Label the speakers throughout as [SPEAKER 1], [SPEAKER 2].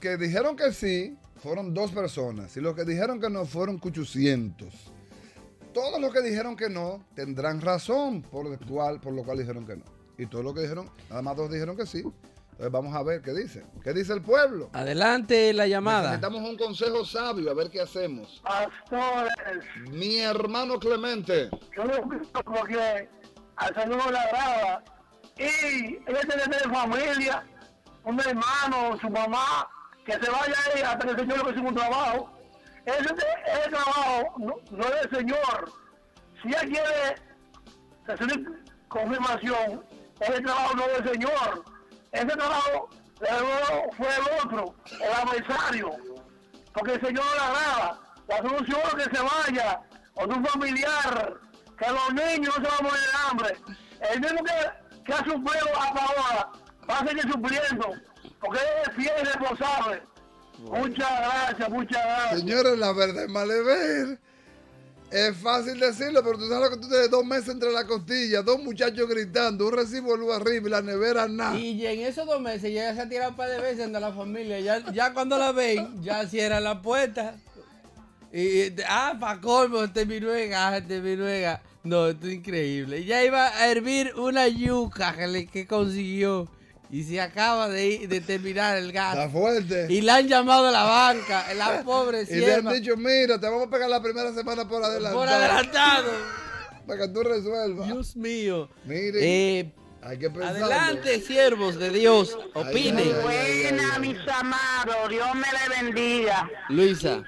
[SPEAKER 1] que dijeron que sí fueron 2 personas y los que dijeron que no fueron 800. Todos los que dijeron que no tendrán razón por lo cual dijeron que no. Y todos los que dijeron, nada más 2 dijeron que sí. Entonces vamos a ver qué dice. ¿Qué dice el pueblo?
[SPEAKER 2] Adelante la llamada.
[SPEAKER 1] Necesitamos un consejo sabio, a ver qué hacemos.
[SPEAKER 3] Pastores,
[SPEAKER 1] Mi hermano Clemente.
[SPEAKER 3] yo lo visto porque al Señor le agrada. Y ella tiene que tener familia, un hermano, su mamá, que se vaya ahí hasta que el Señor le consiga un trabajo. Ese trabajo no es del Señor. Si ella quiere recibir confirmación, ese trabajo no es del Señor. Ese trabajo fue el otro, el adversario. Porque el Señor no le agrada. La solución es que se vaya con un familiar, que los niños no se van a morir de hambre. El mismo que ha sufrido hasta ahora va a seguir sufriendo, porque él es fiel y responsable. Muchas gracias.
[SPEAKER 1] Señores, la verdad es malever. Es fácil decirlo, pero tú sabes que tú tienes 2 meses entre la costilla, 2 muchachos gritando, un recibo de luz arriba y la nevera nada.
[SPEAKER 2] Y en esos 2 meses ya se ha tirado un par de veces entre la familia. Ya cuando la ven, ya cierran la puerta. Pa' colmo, este mi nuega. No, esto es increíble. Ya iba a hervir una yuca que consiguió. Y se acaba de terminar el gas.
[SPEAKER 1] Está fuerte.
[SPEAKER 2] Y la han llamado a la banca, la pobre
[SPEAKER 1] Y le han
[SPEAKER 2] sierva.
[SPEAKER 1] dicho, mira, te vamos a pegar la primera semana por adelantado.
[SPEAKER 2] Por adelantado.
[SPEAKER 1] Para que tú resuelvas.
[SPEAKER 2] Dios mío.
[SPEAKER 1] Mire, hay que pensar.
[SPEAKER 2] Adelante, siervos de Dios. Opinen.
[SPEAKER 3] Buena, mis amados. Dios me le bendiga.
[SPEAKER 2] Luisa,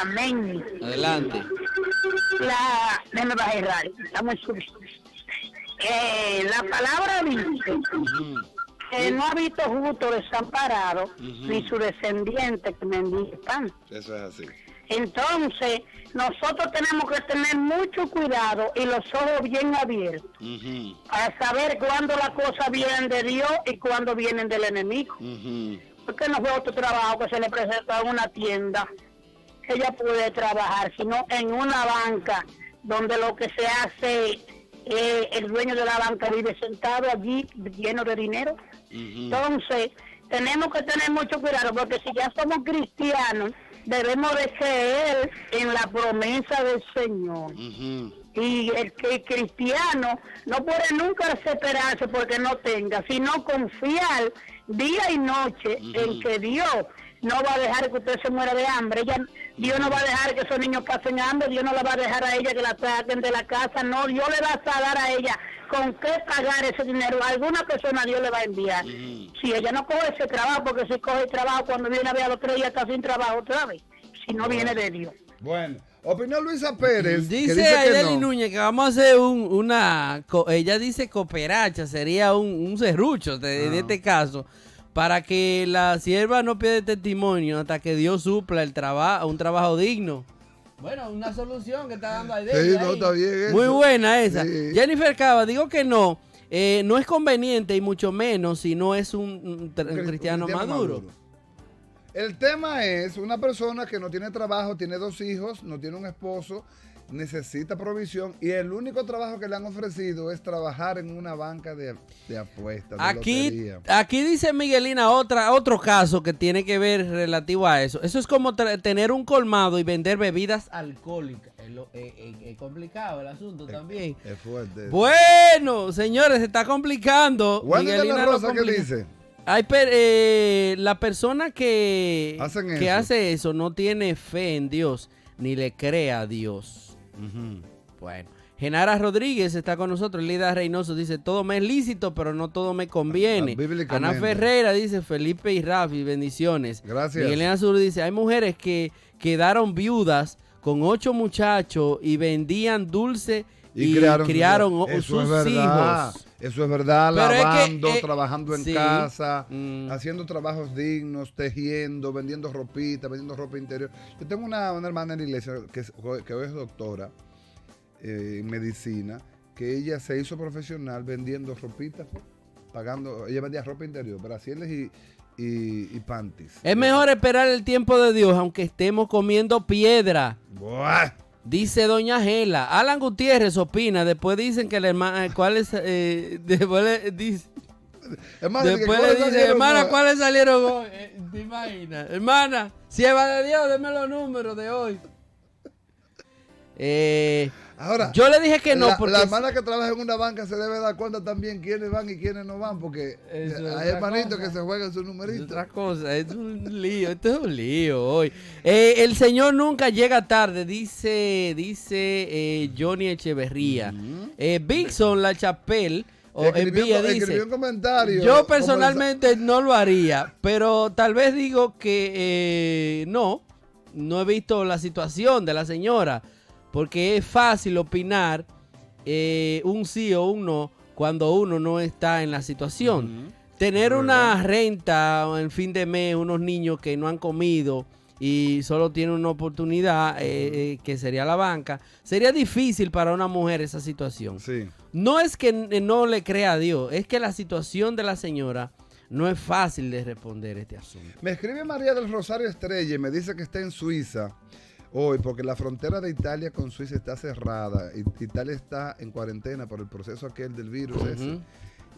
[SPEAKER 3] Amén.
[SPEAKER 2] adelante.
[SPEAKER 3] Déjame bajar el radio. Estamos la palabra dice que no ha visto justo desamparado ni su descendiente que mendigue pan.
[SPEAKER 1] Eso es así.
[SPEAKER 3] Entonces, nosotros tenemos que tener mucho cuidado y los ojos bien abiertos para saber cuándo las cosas vienen de Dios y cuándo vienen del enemigo. Porque no fue otro trabajo que se le presentó en una tienda que ella puede trabajar, sino en una banca donde lo que se hace, el dueño de la banca vive sentado allí lleno de dinero. Entonces, tenemos que tener mucho cuidado porque si ya somos cristianos, debemos de creer en la promesa del Señor. Y el cristiano no puede nunca desesperarse porque no tenga, sino confiar día y noche en que Dios no va a dejar que usted se muera de hambre. Dios no va a dejar que esos niños pasen hambre. Dios no le va a dejar a ella que la saquen de la casa. No, Dios le va a dar a ella con qué pagar ese dinero. Alguna persona Dios le va a enviar. Si ella no coge ese trabajo, porque si coge el trabajo, cuando viene a ver a los 3 días está sin trabajo otra vez. Si no viene de Dios.
[SPEAKER 1] Bueno, opinó Luisa Pérez.
[SPEAKER 2] Dice Aideli Núñez que vamos a hacer ella dice cooperacha, sería un serrucho en este caso, para que la sierva no pierda testimonio hasta que Dios supla un trabajo digno. Bueno, una solución que está dando Aideli.
[SPEAKER 1] Sí, no, está bien eso.
[SPEAKER 2] Muy buena esa.
[SPEAKER 1] Sí.
[SPEAKER 2] Jennifer Cava, digo que no es conveniente y mucho menos si no es un cristiano maduro.
[SPEAKER 1] El tema es una persona que no tiene trabajo, tiene 2 hijos, no tiene un esposo, necesita provisión y el único trabajo que le han ofrecido es trabajar en una banca de apuestas, de lotería.
[SPEAKER 2] Aquí dice Miguelina otro caso que tiene que ver relativo a eso. Eso es como tener un colmado y vender bebidas alcohólicas. Es complicado el asunto también.
[SPEAKER 1] Es fuerte.
[SPEAKER 2] Bueno, señores, se está complicando.
[SPEAKER 1] Wendy de la Rosa, ¿qué
[SPEAKER 2] complica.
[SPEAKER 1] dice?
[SPEAKER 2] La persona que
[SPEAKER 1] Hacen
[SPEAKER 2] hace eso no tiene fe en Dios ni le cree a Dios. Bueno, Genara Rodríguez está con nosotros. Lida Reynoso dice: todo me es lícito, pero no todo me conviene. Ana Ferreira dice: Felipe y Rafi, bendiciones.
[SPEAKER 1] Gracias.
[SPEAKER 2] Miguelina Azul dice: hay mujeres que quedaron viudas con 8 muchachos y vendían dulce y criaron sus hijos.
[SPEAKER 1] Eso es verdad,
[SPEAKER 2] pero
[SPEAKER 1] lavando,
[SPEAKER 2] es que,
[SPEAKER 1] trabajando en casa, haciendo trabajos dignos, tejiendo, vendiendo ropita, vendiendo ropa interior. Yo tengo una hermana en la iglesia que hoy es doctora en medicina, que ella se hizo profesional vendiendo ropita, ella vendía ropa interior, brasieles y panties.
[SPEAKER 2] Es mejor esperar el tiempo de Dios, aunque estemos comiendo piedra.
[SPEAKER 1] Buah.
[SPEAKER 2] Dice doña Gela. Alan Gutiérrez opina. Después dicen que la hermana. ¿Cuál es? Después dice. Después le dice, hermana, ¿cuáles salieron hoy? ¿Te imaginas? Hermana, sierva de Dios, deme los números de hoy.
[SPEAKER 1] Ahora,
[SPEAKER 2] yo le dije que no, porque
[SPEAKER 1] la hermana que trabaja en una banca se debe dar cuenta también quiénes van y quiénes no van, porque hay hermanitos que se juegan su numerito.
[SPEAKER 2] Es otra cosa, es un lío, esto es un lío hoy. El Señor nunca llega tarde, dice Johnny Echeverría. Bigson La Chapelle
[SPEAKER 1] escribió un comentario.
[SPEAKER 2] Yo personalmente no lo haría, pero tal vez digo que no he visto la situación de la señora, porque es fácil opinar un sí o un no cuando uno no está en la situación. Tener una renta en fin de mes, unos niños que no han comido y solo tienen una oportunidad, que sería la banca, sería difícil para una mujer esa situación.
[SPEAKER 1] Sí.
[SPEAKER 2] No es que no le crea a Dios, es que la situación de la señora no es fácil de responder este asunto.
[SPEAKER 1] Me escribe María del Rosario Estrella y me dice que está en Suiza hoy porque la frontera de Italia con Suiza está cerrada. Italia está en cuarentena por el proceso aquel del virus ese.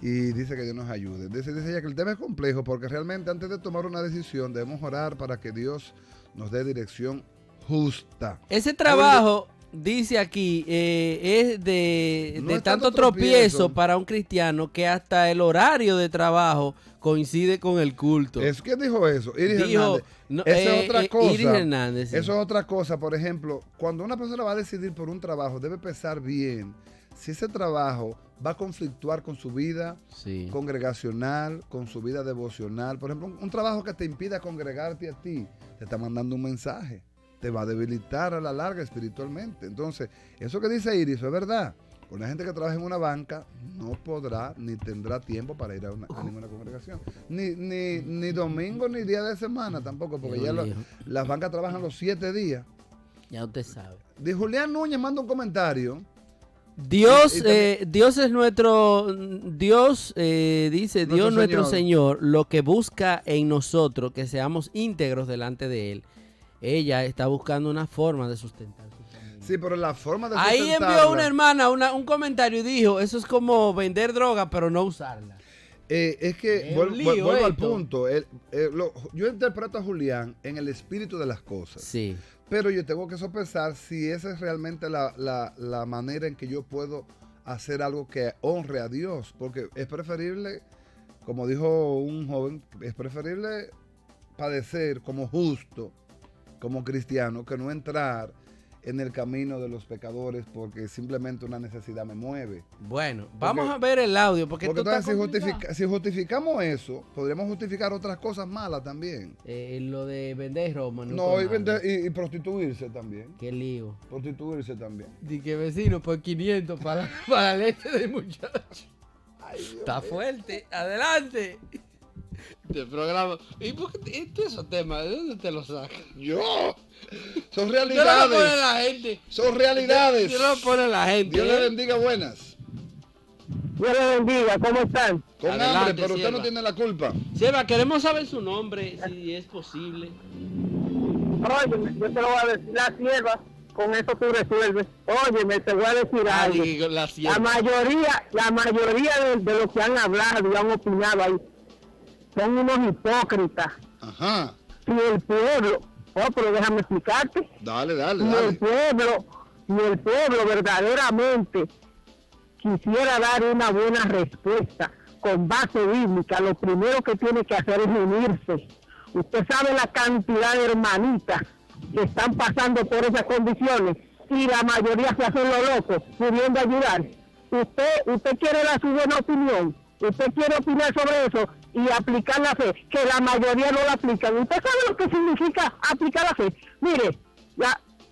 [SPEAKER 1] Y dice que Dios nos ayude. Dice ella que el tema es complejo porque realmente antes de tomar una decisión debemos orar para que Dios nos dé dirección justa.
[SPEAKER 2] Ese trabajo, dice aquí, es de tanto tropiezo para un cristiano que hasta el horario de trabajo coincide con el culto.
[SPEAKER 1] ¿Quién dijo eso? Iris Hernández. No, esa es otra cosa.
[SPEAKER 2] Iris Hernández, sí.
[SPEAKER 1] Eso es otra cosa. Por ejemplo, cuando una persona va a decidir por un trabajo, debe pensar bien si ese trabajo va a conflictuar con su vida congregacional, con su vida devocional. Por ejemplo, un trabajo que te impida congregarte a ti, te está mandando un mensaje. Te va a debilitar a la larga espiritualmente. Entonces, eso que dice Iris es verdad. Con la gente que trabaja en una banca no podrá ni tendrá tiempo para ir a ninguna congregación. Ni domingo ni día de semana tampoco, porque ya las bancas trabajan los 7 días.
[SPEAKER 2] Ya usted sabe.
[SPEAKER 1] De Julián Núñez manda un comentario.
[SPEAKER 2] Dios es nuestro, dice Dios nuestro Señor, lo que busca en nosotros, que seamos íntegros delante de Él. Ella está buscando una forma de sustentar su familia.
[SPEAKER 1] Sí, pero la forma de
[SPEAKER 2] sustentarla. Ahí envió una hermana un comentario y dijo, eso es como vender droga, pero no usarla.
[SPEAKER 1] Es que vuelvo al punto. Yo interpreto a Julián en el espíritu de las cosas.
[SPEAKER 2] Sí.
[SPEAKER 1] Pero yo tengo que sopesar si esa es realmente la manera en que yo puedo hacer algo que honre a Dios. Porque es preferible, como dijo un joven, es preferible padecer como justo, como cristiano, que no entrar en el camino de los pecadores porque simplemente una necesidad me mueve.
[SPEAKER 2] Bueno, vamos a ver el audio. Porque
[SPEAKER 1] entonces si justificamos eso, podríamos justificar otras cosas malas también.
[SPEAKER 2] Lo de vender ropa.
[SPEAKER 1] Y prostituirse también.
[SPEAKER 2] Qué lío.
[SPEAKER 1] Prostituirse también.
[SPEAKER 2] Di que vecino por 500 para la leche del muchacho. Ay, está fuerte. Adelante. Este programa. ¿Y por qué esos temas? ¿De dónde te los sacas?
[SPEAKER 1] Yo. Son realidades.
[SPEAKER 2] Yo lo pone la gente.
[SPEAKER 1] Son realidades.
[SPEAKER 2] Yo lo pone la gente.
[SPEAKER 1] Dios le bendiga, buenas.
[SPEAKER 3] Dios le bendiga, ¿cómo están?
[SPEAKER 1] Con
[SPEAKER 2] adelante,
[SPEAKER 1] hambre, pero
[SPEAKER 2] sierva.
[SPEAKER 1] Usted no tiene la culpa.
[SPEAKER 2] Sierva, queremos saber su nombre, si es posible.
[SPEAKER 3] Óyeme, yo te lo voy a decir, la sierva, con eso tú resuelves. Óyeme, te voy a decir algo. La mayoría de los que han hablado y han opinado ahí son unos hipócritas.
[SPEAKER 1] Ajá.
[SPEAKER 3] Si el pueblo, pero déjame explicarte.
[SPEAKER 1] Dale.
[SPEAKER 3] Si el pueblo verdaderamente quisiera dar una buena respuesta con base bíblica, lo primero que tiene que hacer es unirse. Usted sabe la cantidad de hermanitas que están pasando por esas condiciones y la mayoría se hacen lo loco, pudiendo ayudar. Usted quiere dar su buena opinión, usted quiere opinar sobre eso y aplicar la fe, que la mayoría no la aplican. ¿Usted sabe lo que significa aplicar la fe? Mire,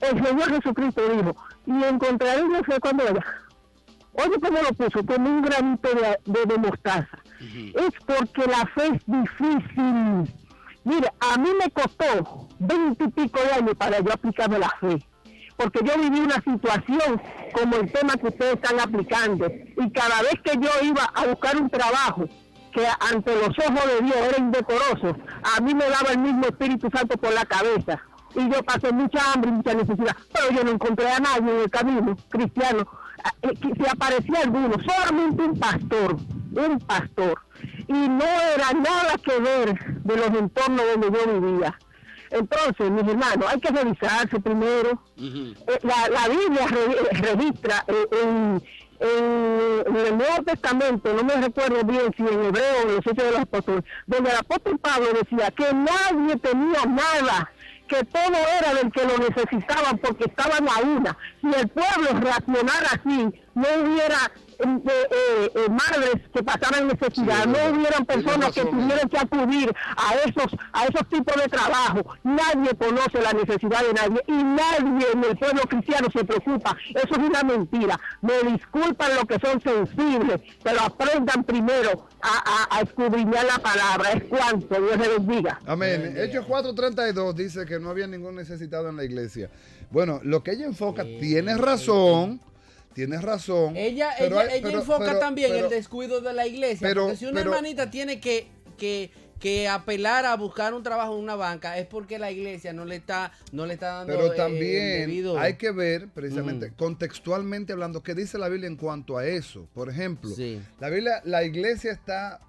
[SPEAKER 3] el Señor Jesucristo dijo, y encontraré una fe cuando vaya. Oye, ¿cómo lo puso? Como un granito de mostaza. Es porque la fe es difícil. Mire, a mí me costó 20 y pico de años para yo aplicarme la fe. Porque yo viví una situación como el tema que ustedes están aplicando. Y cada vez que yo iba a buscar un trabajo que ante los ojos de Dios era indecoroso, a mí me daba el mismo Espíritu Santo por la cabeza. Y yo pasé mucha hambre y mucha necesidad. Pero yo no encontré a nadie en el camino cristiano. Si aparecía alguno, solamente un pastor. y no era nada que ver de los entornos donde yo vivía. Entonces, mis hermanos, hay que revisarse primero. La Biblia registra en el Nuevo Testamento, no me recuerdo bien si en Hebreo o en los Hechos de los Apóstoles, donde el apóstol Pablo decía que nadie tenía nada, que todo era del que lo necesitaban porque estaban a una. Si el pueblo reaccionara así, no hubiera madres que pasaran necesidad, sí, no hubieran personas que tuvieran que acudir a esos tipos de trabajo. Nadie conoce la necesidad de nadie y nadie en el pueblo cristiano se preocupa. Eso es una mentira. Me disculpan los que son sensibles, pero aprendan primero a escudriñar la palabra. Es cuanto Dios les bendiga.
[SPEAKER 1] Amén. Hechos 4:32 dice que no había ningún necesitado en la iglesia. Bueno, lo que ella enfoca, tienes razón. Tienes razón.
[SPEAKER 2] Ella enfoca también el descuido de la iglesia. Porque si una hermanita tiene que apelar a buscar un trabajo en una banca, es porque la iglesia no le está dando.
[SPEAKER 1] Pero también hay que ver, precisamente, contextualmente hablando, qué dice la Biblia en cuanto a eso. Por ejemplo, la iglesia está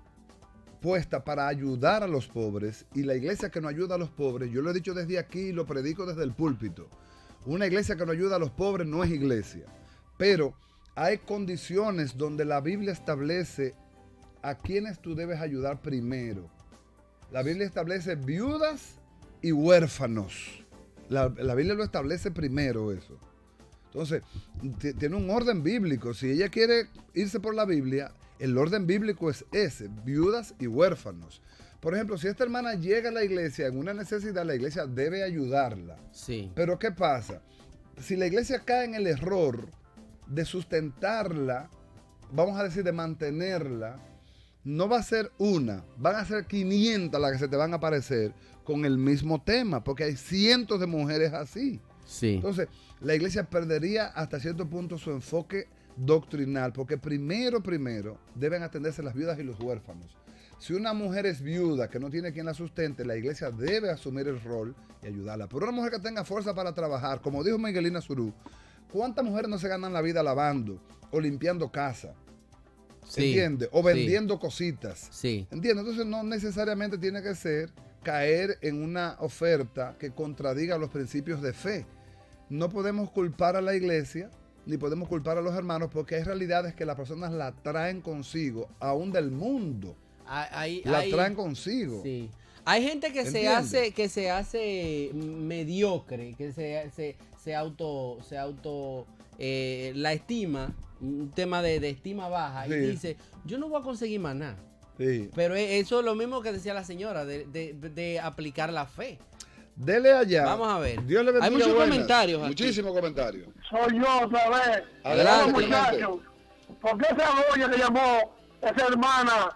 [SPEAKER 1] puesta para ayudar a los pobres, y la iglesia que no ayuda a los pobres, yo lo he dicho desde aquí y lo predico desde el púlpito, una iglesia que no ayuda a los pobres no es iglesia. Pero hay condiciones donde la Biblia establece a quienes tú debes ayudar primero. La Biblia establece viudas y huérfanos. La Biblia lo establece primero eso. Entonces, tiene un orden bíblico. Si ella quiere irse por la Biblia, el orden bíblico es ese, viudas y huérfanos. Por ejemplo, si esta hermana llega a la iglesia en una necesidad, la iglesia debe ayudarla.
[SPEAKER 2] Sí.
[SPEAKER 1] Pero ¿qué pasa? Si la iglesia cae en el error de sustentarla, vamos a decir de mantenerla, no va a ser una, van a ser 500 las que se te van a aparecer con el mismo tema, porque hay cientos de mujeres así.
[SPEAKER 2] Sí.
[SPEAKER 1] Entonces, la iglesia perdería hasta cierto punto su enfoque doctrinal, porque primero deben atenderse las viudas y los huérfanos. Si una mujer es viuda, que no tiene quien la sustente, la iglesia debe asumir el rol y ayudarla. Pero una mujer que tenga fuerza para trabajar, como dijo Miguelina Zurú, ¿cuántas mujeres no se ganan la vida lavando o limpiando casa? Sí, ¿entiendes? O vendiendo cositas.
[SPEAKER 2] Sí.
[SPEAKER 1] ¿Entiendes? Entonces no necesariamente tiene que ser caer en una oferta que contradiga los principios de fe. No podemos culpar a la iglesia, ni podemos culpar a los hermanos, porque hay realidades que las personas la traen consigo, aún del mundo. La traen consigo.
[SPEAKER 2] Sí. Hay gente que se hace mediocre, que se auto la estima, un tema de estima baja, y dice, yo no voy a conseguir más nada.
[SPEAKER 1] Sí.
[SPEAKER 2] Pero eso es lo mismo que decía la señora, de aplicar la fe.
[SPEAKER 1] Dele allá.
[SPEAKER 2] Vamos a ver.
[SPEAKER 1] Dios le bendiga.
[SPEAKER 2] Hay muchos comentarios aquí.
[SPEAKER 1] Muchísimos comentarios.
[SPEAKER 3] Soy yo otra vez.
[SPEAKER 1] Adelante,
[SPEAKER 3] muchachos. ¿Por qué esa doña que llamó, esa hermana,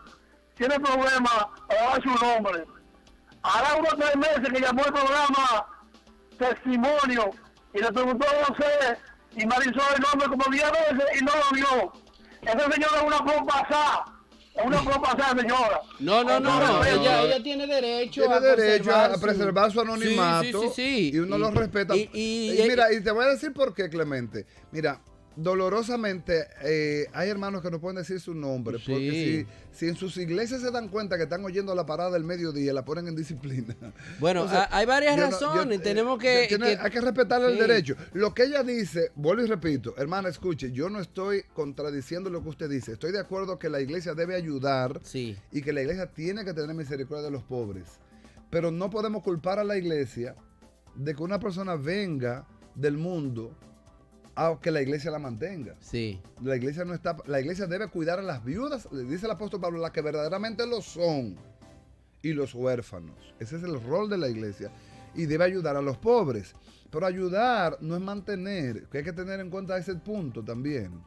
[SPEAKER 3] tiene problemas a dar su nombre? Hará unos 3 meses que llamó el programa Testimonio y le preguntó a José y Marisol el nombre como 10 veces y no lo vio. Esa señora es una propasada. Es una propasada, señora.
[SPEAKER 2] No. Ella tiene derecho
[SPEAKER 1] a preservar su anonimato.
[SPEAKER 2] Sí.
[SPEAKER 1] Y uno lo respeta. Y mira, y te voy a decir por qué, Clemente. Mira, dolorosamente hay hermanos que no pueden decir su nombre, porque si en sus iglesias se dan cuenta que están oyendo la parada del mediodía, la ponen en disciplina.
[SPEAKER 2] Bueno, entonces, hay varias razones, tenemos que...
[SPEAKER 1] Hay que respetarle el derecho. Lo que ella dice, vuelvo y repito, hermana, escuche, yo no estoy contradiciendo lo que usted dice, estoy de acuerdo que la iglesia debe ayudar y que la iglesia tiene que tener misericordia de los pobres, pero no podemos culpar a la iglesia de que una persona venga del mundo a que la iglesia la mantenga.
[SPEAKER 2] Sí.
[SPEAKER 1] La iglesia debe cuidar a las viudas, le dice el apóstol Pablo, las que verdaderamente lo son, y los huérfanos. Ese es el rol de la iglesia. Y debe ayudar a los pobres. Pero ayudar no es mantener, que hay que tener en cuenta ese punto también.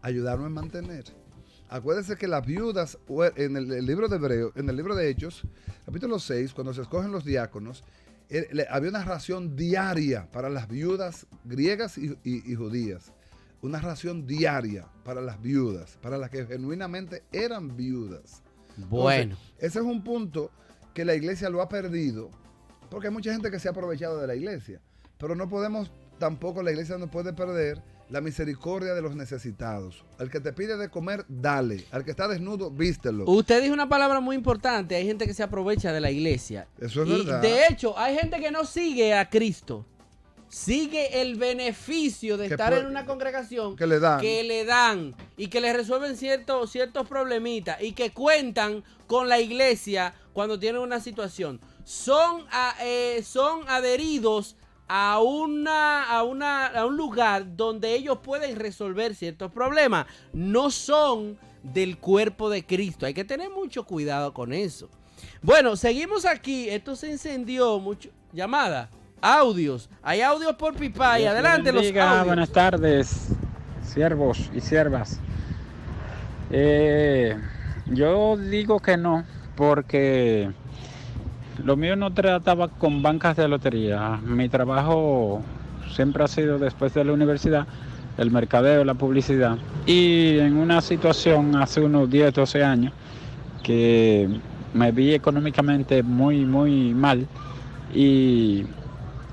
[SPEAKER 1] Ayudar no es mantener. Acuérdense que las viudas, en el libro de Hebreo, en el libro de Hechos, capítulo 6, cuando se escogen los diáconos, había una ración diaria para las viudas griegas y judías. Una ración diaria para las viudas, para las que genuinamente eran viudas.
[SPEAKER 2] Bueno.
[SPEAKER 1] Entonces, ese es un punto que la iglesia lo ha perdido, porque hay mucha gente que se ha aprovechado de la iglesia. Pero no podemos, tampoco la iglesia no puede perder la misericordia de los necesitados. Al que te pide de comer, dale. Al que está desnudo, vístelo.
[SPEAKER 2] Usted dijo una palabra muy importante. Hay gente que se aprovecha de la iglesia.
[SPEAKER 1] Eso es verdad.
[SPEAKER 2] De hecho, hay gente que no sigue a Cristo. Sigue el beneficio de estar en una congregación
[SPEAKER 1] que le
[SPEAKER 2] dan y que le resuelven ciertos problemitas y que cuentan con la iglesia cuando tienen una situación. Son adheridos a un lugar donde ellos pueden resolver ciertos problemas. No son del cuerpo de Cristo. Hay que tener mucho cuidado con eso. Bueno, seguimos aquí. Esto se incendió mucho. Llamada. Audios. Hay audios por Pipay. Adelante los audios.
[SPEAKER 4] Buenas tardes, siervos y siervas. Yo digo que no, porque lo mío no trataba con bancas de lotería. Mi trabajo siempre ha sido, después de la universidad, el mercadeo, la publicidad. Y en una situación hace unos 10, 12 años que me vi económicamente muy, muy mal, y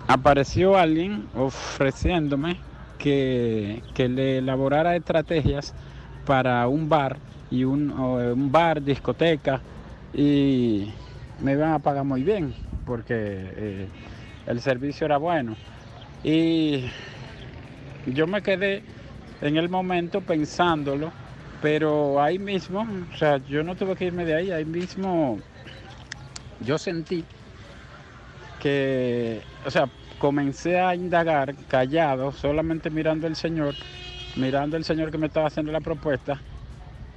[SPEAKER 4] apareció alguien ofreciéndome que le elaborara estrategias para un bar, y un bar, discoteca, y me iban a pagar muy bien porque el servicio era bueno. Y yo me quedé en el momento pensándolo, pero ahí mismo, o sea, yo no tuve que irme de ahí mismo yo sentí que, o sea, comencé a indagar callado, solamente mirando al Señor que me estaba haciendo la propuesta,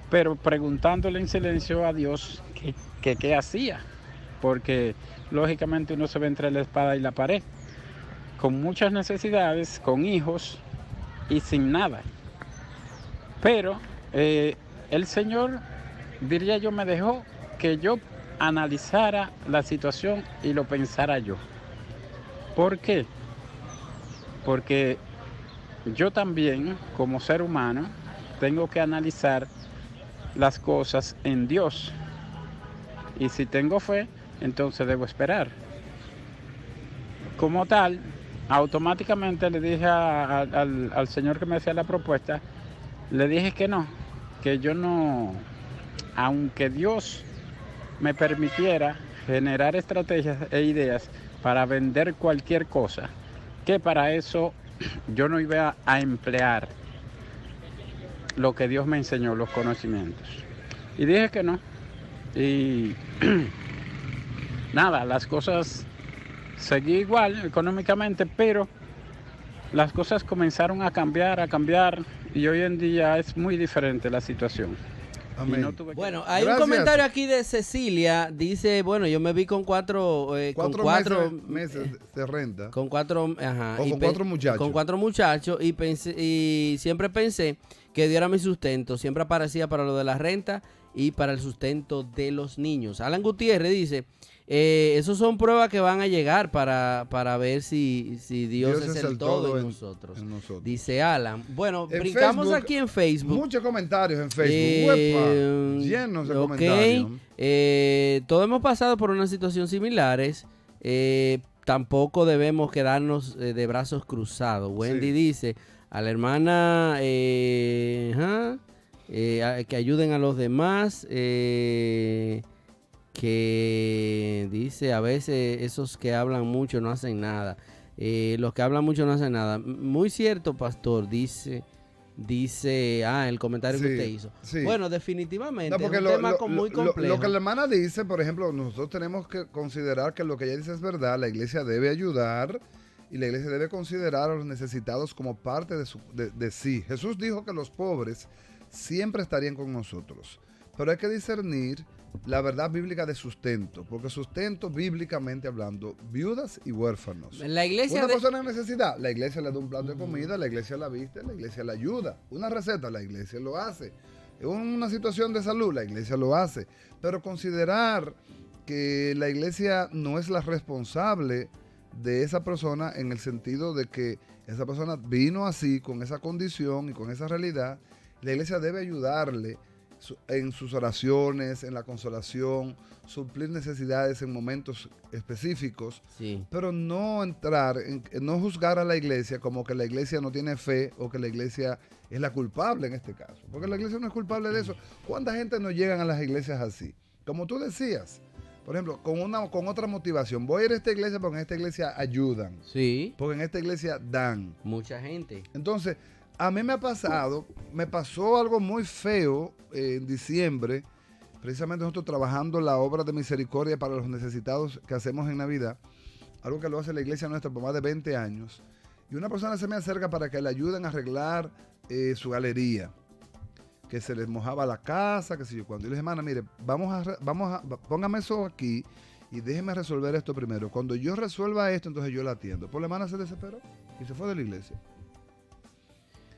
[SPEAKER 4] pero preguntándole en silencio a Dios qué hacía, porque lógicamente uno se ve entre la espada y la pared, con muchas necesidades, con hijos y sin nada. Pero el Señor, diría yo, me dejó que yo analizara la situación y lo pensara yo. ¿Por qué? Porque yo también, como ser humano, tengo que analizar las cosas en Dios. Y si tengo fe, entonces debo esperar. Como tal, automáticamente le dije al señor que me hacía la propuesta, le dije que no, que yo no, aunque Dios me permitiera generar estrategias e ideas para vender cualquier cosa, que para eso yo no iba a emplear lo que Dios me enseñó, los conocimientos. Y dije que no. Y nada, las cosas seguí igual económicamente, pero las cosas comenzaron a cambiar, y hoy en día es muy diferente la situación.
[SPEAKER 1] Amén.
[SPEAKER 4] No
[SPEAKER 2] bueno, hay un comentario aquí de Cecilia. Dice, bueno, yo me vi con cuatro
[SPEAKER 1] meses de renta.
[SPEAKER 2] Con cuatro, ajá.
[SPEAKER 1] O con 4 muchachos.
[SPEAKER 2] Con 4 muchachos, y siempre pensé que Dios era mi sustento. Siempre aparecía para lo de la renta y para el sustento de los niños. Alan Gutiérrez dice, esos son pruebas que van a llegar para ver si Dios es el todo en nosotros. Dice Alan. Bueno, en brincamos Facebook, aquí en Facebook.
[SPEAKER 1] Muchos comentarios en Facebook. Llenos de comentarios.
[SPEAKER 2] Todos hemos pasado por unas situaciones similares. Tampoco debemos quedarnos de brazos cruzados. Wendy dice a la hermana que ayuden a los demás. Que dice a veces esos que hablan mucho no hacen nada. Los que hablan mucho no hacen nada. Muy cierto, pastor, dice el comentario que usted hizo. Sí. Bueno, definitivamente es un tema muy complejo.
[SPEAKER 1] Lo que la hermana dice, por ejemplo, nosotros tenemos que considerar que lo que ella dice es verdad. La iglesia debe ayudar y la iglesia debe considerar a los necesitados como parte de sí. Jesús dijo que los pobres siempre estarían con nosotros, pero hay que discernir la verdad bíblica de sustento, porque sustento, bíblicamente hablando, viudas y huérfanos.
[SPEAKER 2] La iglesia
[SPEAKER 1] una persona en necesidad, la iglesia le da un plato de comida, la iglesia la viste, la iglesia la ayuda. Una receta, la iglesia lo hace. En una situación de salud, la iglesia lo hace. Pero considerar que la iglesia no es la responsable de esa persona, en el sentido de que esa persona vino así, con esa condición y con esa realidad, la iglesia debe ayudarle en sus oraciones, en la consolación, suplir necesidades en momentos específicos,
[SPEAKER 2] Sí.
[SPEAKER 1] pero no entrar, no juzgar a la iglesia como que la iglesia no tiene fe o que la iglesia es la culpable en este caso, porque la iglesia no es culpable de eso. ¿Cuánta gente no llegan a las iglesias así? Como tú decías, por ejemplo, con otra motivación. Voy a ir a esta iglesia porque en esta iglesia ayudan,
[SPEAKER 2] Sí.
[SPEAKER 1] porque en esta iglesia dan.
[SPEAKER 2] Mucha gente.
[SPEAKER 1] Entonces, a mí me pasó algo muy feo en diciembre, precisamente nosotros trabajando la obra de misericordia para los necesitados que hacemos en Navidad, algo que lo hace la iglesia nuestra por más de 20 años, y una persona se me acerca para que le ayuden a arreglar su galería, que se les mojaba la casa, que sé yo, cuando yo le dije, hermana, mire, póngame eso aquí y déjeme resolver esto primero. Cuando yo resuelva esto, entonces yo la atiendo. Pues la hermana se desesperó y se fue de la iglesia.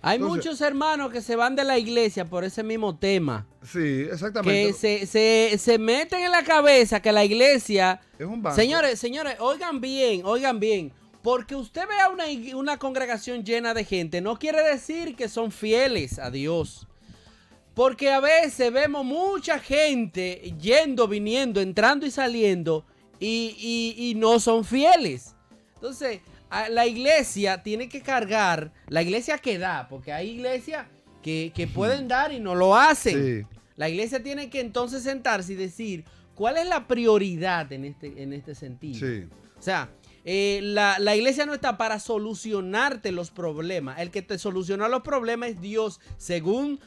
[SPEAKER 2] Hay
[SPEAKER 1] Entonces,
[SPEAKER 2] muchos hermanos que se van de la iglesia por ese mismo tema.
[SPEAKER 1] Sí, exactamente.
[SPEAKER 2] Que se meten en la cabeza que la iglesia...
[SPEAKER 1] Es un banco.
[SPEAKER 2] Señores, oigan bien. Porque usted vea una congregación llena de gente, no quiere decir que son fieles a Dios. Porque a veces vemos mucha gente yendo, viniendo, entrando y saliendo y no son fieles. Entonces, la iglesia tiene que cargar, la iglesia que da, porque hay iglesias que pueden dar y no lo hacen.
[SPEAKER 1] Sí.
[SPEAKER 2] La iglesia tiene que entonces sentarse y decir, ¿cuál es la prioridad en este sentido?
[SPEAKER 1] Sí.
[SPEAKER 2] O sea, la iglesia no está para solucionarte los problemas. El que te soluciona los problemas es Dios, según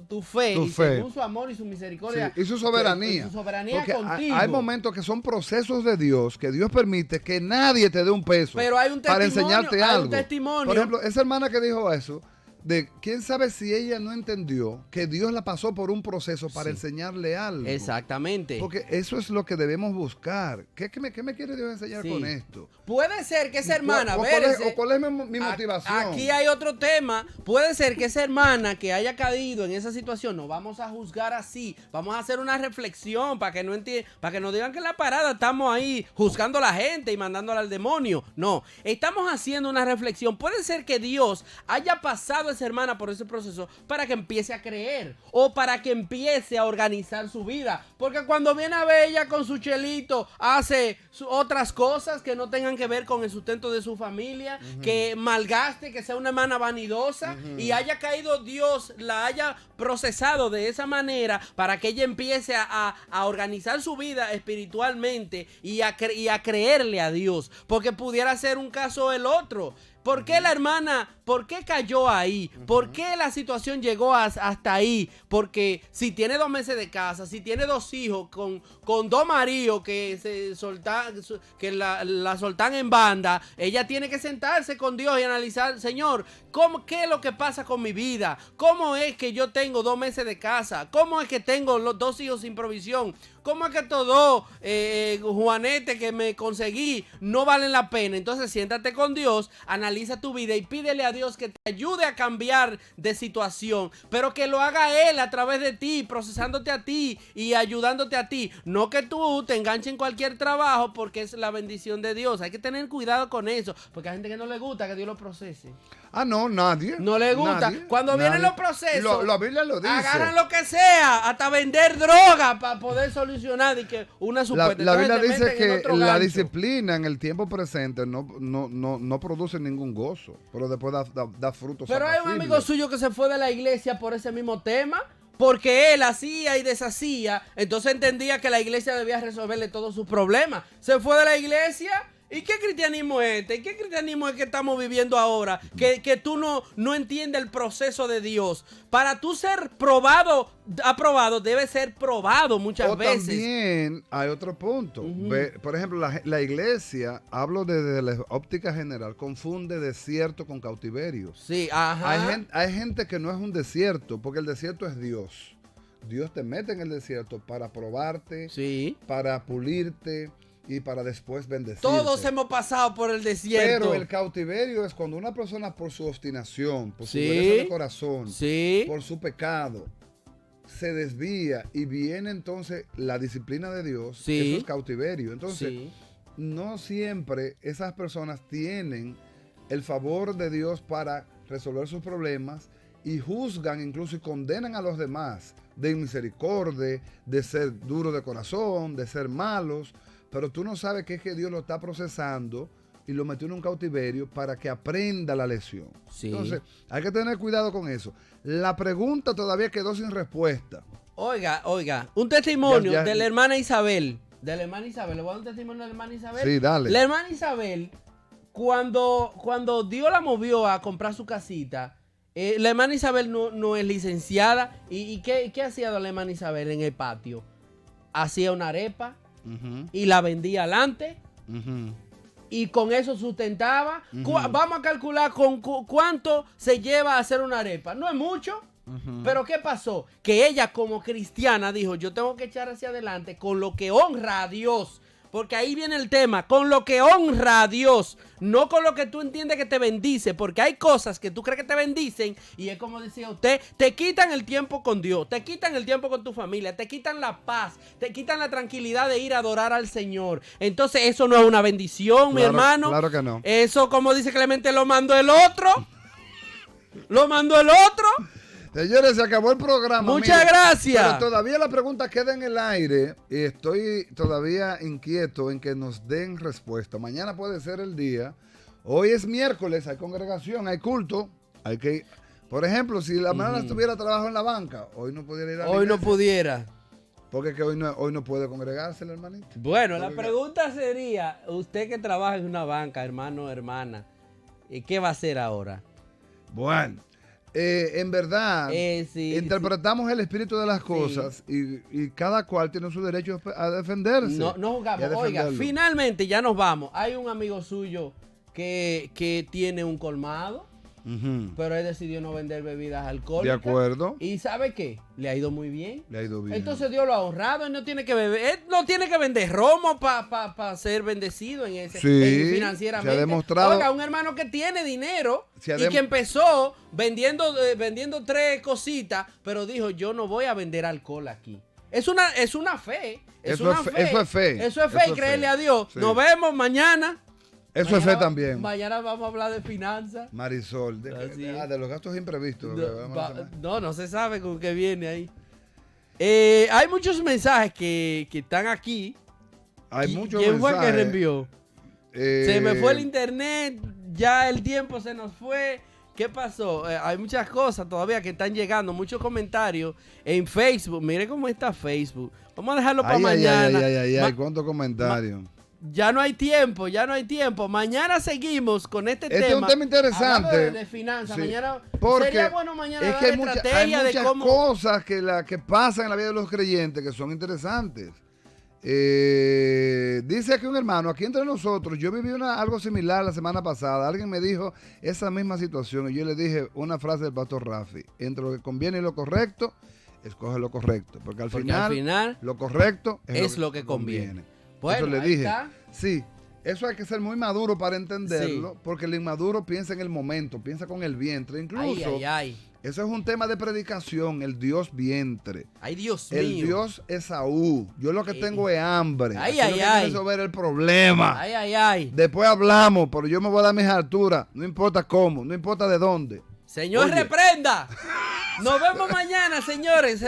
[SPEAKER 2] tu fe, según su amor y su misericordia.
[SPEAKER 1] Sí, y su soberanía.
[SPEAKER 2] Y su soberanía
[SPEAKER 1] porque
[SPEAKER 2] contigo.
[SPEAKER 1] hay momentos que son procesos de Dios, que Dios permite que nadie te dé un peso
[SPEAKER 2] Pero hay un
[SPEAKER 1] para
[SPEAKER 2] testimonio,
[SPEAKER 1] enseñarte
[SPEAKER 2] hay
[SPEAKER 1] algo.
[SPEAKER 2] un testimonio.
[SPEAKER 1] Por ejemplo, esa hermana que dijo eso, de quién sabe si ella no entendió que Dios la pasó por un proceso para enseñarle algo.
[SPEAKER 2] Exactamente.
[SPEAKER 1] Porque eso es lo que debemos buscar. ¿Qué me quiere Dios enseñar
[SPEAKER 2] Sí.
[SPEAKER 1] con esto?
[SPEAKER 2] Puede ser que esa hermana,
[SPEAKER 1] ¿Cuál es mi motivación?
[SPEAKER 2] Aquí hay otro tema. Puede ser que esa hermana que haya caído en esa situación, no vamos a juzgar así. Vamos a hacer una reflexión para que para que no digan que en la parada estamos ahí juzgando a la gente y mandándola al demonio. No, estamos haciendo una reflexión. Puede ser que Dios haya pasado a esa hermana por ese proceso para que empiece a creer o para que empiece a organizar su vida. Porque cuando viene a ver ella con su chelito, hace otras cosas que no tengan que ver con el sustento de su familia, que malgaste, que sea una hermana vanidosa y haya caído Dios, la haya procesado de esa manera para que ella empiece a organizar su vida espiritualmente y a creerle a Dios. Porque pudiera ser un caso el otro. ¿Por qué la hermana, por qué cayó ahí? ¿Por qué la situación llegó hasta ahí? Porque si tiene 2 meses de casa, si tiene 2 hijos con 2 maridos que la soltan en banda, ella tiene que sentarse con Dios y analizar, Señor, ¿qué es lo que pasa con mi vida? ¿Cómo es que yo tengo 2 meses de casa? ¿Cómo es que tengo los 2 hijos sin provisión? ¿Cómo es que todo juanete que me conseguí no valen la pena? Entonces siéntate con Dios, analiza tu vida y pídele a Dios que te ayude a cambiar de situación, pero que lo haga Él a través de ti, procesándote a ti y ayudándote a ti. No que tú te enganches en cualquier trabajo porque es la bendición de Dios. Hay que tener cuidado con eso, porque hay gente que no le gusta que Dios lo procese.
[SPEAKER 1] Ah, no, nadie.
[SPEAKER 2] No le gusta.
[SPEAKER 1] Nadie,
[SPEAKER 2] Cuando
[SPEAKER 1] nadie.
[SPEAKER 2] vienen los procesos,
[SPEAKER 1] La Biblia lo dice.
[SPEAKER 2] agarran lo que sea, hasta vender droga para poder solucionar y que una supuesta.
[SPEAKER 1] La Biblia
[SPEAKER 2] Entonces te
[SPEAKER 1] dice
[SPEAKER 2] meten en
[SPEAKER 1] que
[SPEAKER 2] otro
[SPEAKER 1] la
[SPEAKER 2] gancho.
[SPEAKER 1] disciplina en el tiempo presente no produce ningún gozo, pero después da frutos.
[SPEAKER 2] Pero hay un amigo suyo que se fue de la iglesia por ese mismo tema, porque él hacía y deshacía, entonces entendía que la iglesia debía resolverle todos sus problemas. Se fue de la iglesia. ¿Y qué cristianismo es este? ¿Qué cristianismo es que estamos viviendo ahora? Que tú no entiendes el proceso de Dios. Para tú ser aprobado, debe ser probado muchas veces.
[SPEAKER 1] También hay otro punto. Por ejemplo, la iglesia, hablo desde la óptica general, confunde desierto con cautiverio.
[SPEAKER 2] Sí, ajá.
[SPEAKER 1] Hay gente que no es un desierto, porque el desierto es Dios. Dios te mete en el desierto para probarte,
[SPEAKER 2] Sí.
[SPEAKER 1] para pulirte y para después bendecirte.
[SPEAKER 2] Todos hemos pasado por el desierto.
[SPEAKER 1] Pero el cautiverio es cuando una persona por su obstinación, por su
[SPEAKER 2] Sí.
[SPEAKER 1] dureza de corazón,
[SPEAKER 2] Sí.
[SPEAKER 1] por su pecado, se desvía y viene entonces la disciplina de Dios.
[SPEAKER 2] Sí.
[SPEAKER 1] Eso es cautiverio. Entonces,
[SPEAKER 2] Sí.
[SPEAKER 1] no siempre esas personas tienen el favor de Dios para resolver sus problemas y juzgan incluso y condenan a los demás de misericordia, de ser duros de corazón, de ser malos, pero tú no sabes que es que Dios lo está procesando y lo metió en un cautiverio para que aprenda la lección.
[SPEAKER 2] Sí.
[SPEAKER 1] Entonces, hay que tener cuidado con eso. La pregunta todavía quedó sin respuesta.
[SPEAKER 2] Oiga, un testimonio
[SPEAKER 1] Ya.
[SPEAKER 2] de la hermana Isabel. De la hermana Isabel. ¿Le voy a dar un testimonio de la hermana Isabel?
[SPEAKER 1] Sí, dale.
[SPEAKER 2] La hermana Isabel, cuando Dios la movió a comprar su casita, la hermana Isabel no es licenciada. ¿Y qué hacía la hermana Isabel en el patio? Hacía una arepa y la vendía adelante. Y con eso sustentaba. Vamos a calcular con cuánto se lleva a hacer una arepa. No es mucho. Pero ¿qué pasó? Que ella como cristiana dijo, yo tengo que echar hacia adelante con lo que honra a Dios. Porque ahí viene el tema, con lo que honra a Dios, no con lo que tú entiendes que te bendice, porque hay cosas que tú crees que te bendicen y es como decía usted, te quitan el tiempo con Dios, te quitan el tiempo con tu familia, te quitan la paz, te quitan la tranquilidad de ir a adorar al Señor. Entonces eso no es una bendición, mi hermano.
[SPEAKER 1] Claro que no.
[SPEAKER 2] Eso, como dice Clemente, lo mandó el otro. Lo mandó el otro.
[SPEAKER 1] Señores, se acabó el programa.
[SPEAKER 2] Muchas gracias.
[SPEAKER 1] Pero todavía la pregunta queda en el aire y estoy todavía inquieto en que nos den respuesta. Mañana puede ser el día. Hoy es miércoles, hay congregación, hay culto. Hay que, por ejemplo, si la hermana estuviera trabajo en la banca, hoy no pudiera ir a la
[SPEAKER 2] Hoy no
[SPEAKER 1] iglesia.
[SPEAKER 2] pudiera.
[SPEAKER 1] Porque es que hoy no puede congregarse la hermanita.
[SPEAKER 2] Bueno, la pregunta sería, usted que trabaja en una banca, hermano o hermana, ¿qué va a hacer ahora?
[SPEAKER 1] Bueno, en verdad,
[SPEAKER 2] Sí,
[SPEAKER 1] interpretamos el espíritu de las cosas y cada cual tiene su derecho a defenderse.
[SPEAKER 2] No jugamos. Oiga, finalmente ya nos vamos. Hay un amigo suyo que tiene un colmado, pero él decidió no vender bebidas alcohólicas.
[SPEAKER 1] De acuerdo.
[SPEAKER 2] ¿Y sabe qué? Le ha ido muy bien.
[SPEAKER 1] Le ha ido bien.
[SPEAKER 2] Entonces Dios lo ha honrado. Él no tiene que beber. Él no tiene que vender romo para ser bendecido en ese financieramente.
[SPEAKER 1] Se ha demostrado.
[SPEAKER 2] Oiga, un hermano que tiene dinero y
[SPEAKER 1] ha
[SPEAKER 2] que empezó vendiendo 3 cositas, pero dijo, yo no voy a vender alcohol aquí. Es una fe. Eso es fe. Eso es fe y creerle a Dios.
[SPEAKER 1] Sí.
[SPEAKER 2] Nos vemos mañana.
[SPEAKER 1] Eso es fe también.
[SPEAKER 2] Mañana vamos a hablar de finanzas.
[SPEAKER 1] Marisol, de los gastos imprevistos.
[SPEAKER 2] No se sabe con qué viene ahí. Hay muchos mensajes que están aquí.
[SPEAKER 1] Hay muchos
[SPEAKER 2] ¿Quién fue el
[SPEAKER 1] mensajes.
[SPEAKER 2] que reenvió? Se me fue el internet, ya el tiempo se nos fue. ¿Qué pasó? Hay muchas cosas todavía que están llegando, muchos comentarios en Facebook. Mire cómo está Facebook. Vamos a dejarlo para mañana.
[SPEAKER 1] Ay, cuántos comentarios.
[SPEAKER 2] Ya no hay tiempo. Mañana seguimos con este tema.
[SPEAKER 1] Este es un tema interesante.
[SPEAKER 2] De finanzas.
[SPEAKER 1] Sí,
[SPEAKER 2] Mañana
[SPEAKER 1] porque
[SPEAKER 2] sería bueno mañana
[SPEAKER 1] es
[SPEAKER 2] dar
[SPEAKER 1] que hay
[SPEAKER 2] estrategia
[SPEAKER 1] muchas
[SPEAKER 2] de cómo
[SPEAKER 1] cosas que pasan en la vida de los creyentes que son interesantes. Dice aquí un hermano, aquí entre nosotros, yo viví algo similar la semana pasada. Alguien me dijo esa misma situación y yo le dije una frase del pastor Rafi: entre lo que conviene y lo correcto, escoge lo correcto, porque al final lo correcto es lo que conviene.
[SPEAKER 2] Bueno,
[SPEAKER 1] eso le
[SPEAKER 2] ahí
[SPEAKER 1] dije.
[SPEAKER 2] está.
[SPEAKER 1] Sí, eso hay que ser muy maduro para entenderlo, porque el inmaduro piensa en el momento, piensa con el vientre. Incluso, eso es un tema de predicación, el Dios vientre.
[SPEAKER 2] Ay, Dios mío.
[SPEAKER 1] El Dios Esaú. Yo lo que tengo es hambre.
[SPEAKER 2] Ay,
[SPEAKER 1] Así lo que resolver el problema. Después hablamos, pero yo me voy a dar mis alturas. No importa cómo, no importa de dónde.
[SPEAKER 2] Señor, reprenda. Nos vemos mañana, señores.